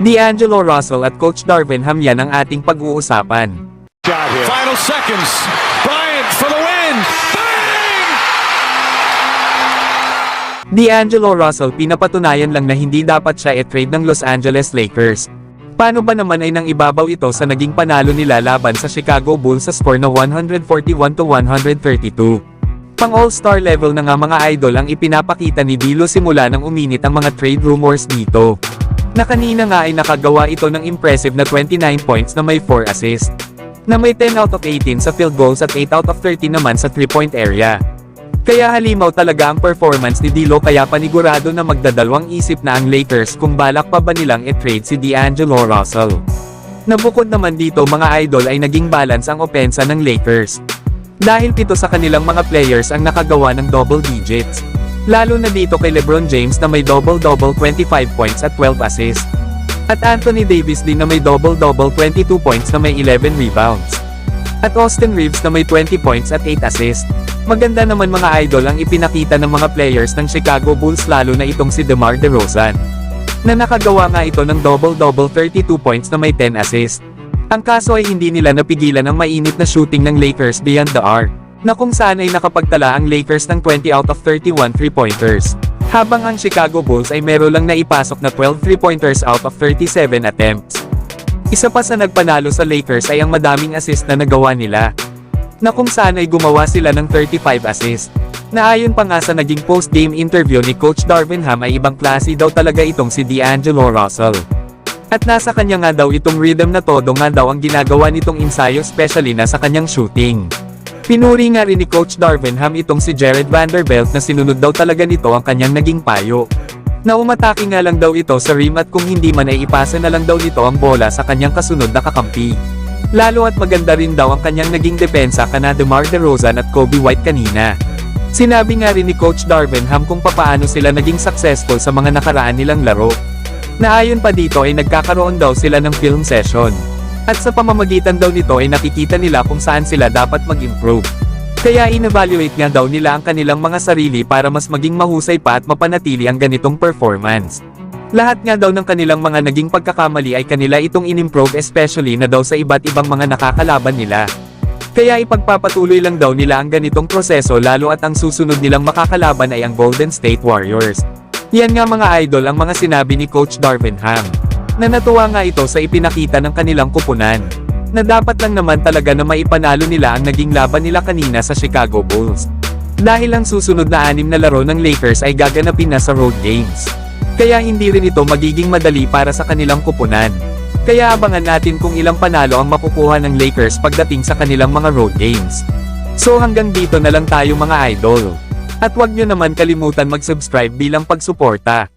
D'Angelo Russell at Coach Darvin Ham, yan ang ating pag-uusapan. Final seconds. Bryant for the win. Bang! D'Angelo Russell, pinapatunayan lang na hindi dapat siya i-trade ng Los Angeles Lakers. Paano ba naman ay nang ibabaw ito sa naging panalo nila laban sa Chicago Bulls sa score na 141-132. Pang all-star level na nga mga idol ang ipinapakita ni D'Lo simula nang uminit ang mga trade rumors dito. Na kanina nga ay nakagawa ito ng impressive na 29 points na may 4 assists. Na may 10 out of 18 sa field goals at 8 out of 13 naman sa 3-point area. Kaya halimaw talaga ang performance ni D'Lo, kaya panigurado na magdadalawang isip na ang Lakers kung balak pa ba nilang i-trade si D'Angelo Russell. Nabukod naman dito mga idol ay naging balance ang opensa ng Lakers. Dahil 7 sa kanilang mga players ang nakagawa ng double digits. Lalo na dito kay LeBron James na may double-double 25 points at 12 assists. At Anthony Davis din na may double-double 22 points na may 11 rebounds. At Austin Reeves na may 20 points at 8 assists. Maganda naman mga idol ang ipinakita ng mga players ng Chicago Bulls, lalo na itong si DeMar DeRozan. Na nakagawa nga ito ng double-double 32 points na may 10 assists. Ang kaso ay hindi nila napigilan ang mainit na shooting ng Lakers beyond the arc, na kung saan ay nakapagtala ang Lakers ng 20 out of 31 3-pointers. Habang ang Chicago Bulls ay meron lang naipasok na 12 3-pointers out of 37 attempts. Isa pa sa nagpanalo sa Lakers ay ang madaming assist na nagawa nila, na kung saan ay gumawa sila ng 35 assist. Na ayon pa nga sa naging post-game interview ni Coach Darvin Ham ay ibang klase daw talaga itong si D'Angelo Russell. At nasa kanya nga daw itong rhythm na todo nga daw ang ginagawa nitong ensayo, especially na sa kanyang shooting. Pinuri nga rin ni Coach Darvin Ham itong si Jared Vanderbilt na sinunod daw talaga nito ang kanyang naging payo. Na umatake nga lang daw ito sa rim at kung hindi man ay ipasa na lang daw nito ang bola sa kanyang kasunod na kakampi. Lalo at maganda rin daw ang kanyang naging depensa kana DeMar DeRozan at Kobe White kanina. Sinabi nga rin ni Coach Darvin Ham kung papaano sila naging successful sa mga nakaraan nilang laro. Na ayon pa dito ay nagkakaroon daw sila ng film session. At sa pamamagitan daw nito ay nakikita nila kung saan sila dapat mag-improve. Kaya in-evaluate nga daw nila ang kanilang mga sarili para mas maging mahusay pa at mapanatili ang ganitong performance. Lahat nga daw ng kanilang mga naging pagkakamali ay kanila itong in-improve, especially na daw sa iba't ibang mga nakakalaban nila. Kaya ipagpapatuloy lang daw nila ang ganitong proseso, lalo at ang susunod nilang makakalaban ay ang Golden State Warriors. Yan nga mga idol ang mga sinabi ni Coach Darvin Ham. Na natuwa nga ito sa ipinakita ng kanilang kupunan. Na dapat lang naman talaga na maipanalo nila ang naging laban nila kanina sa Chicago Bulls. Dahil ang susunod na 6 na laro ng Lakers ay gaganapin na sa road games. Kaya hindi rin ito magiging madali para sa kanilang kupunan. Kaya abangan natin kung ilang panalo ang makukuha ng Lakers pagdating sa kanilang mga road games. So hanggang dito na lang tayo mga idol. At huwag nyo naman kalimutan mag-subscribe bilang pagsuporta.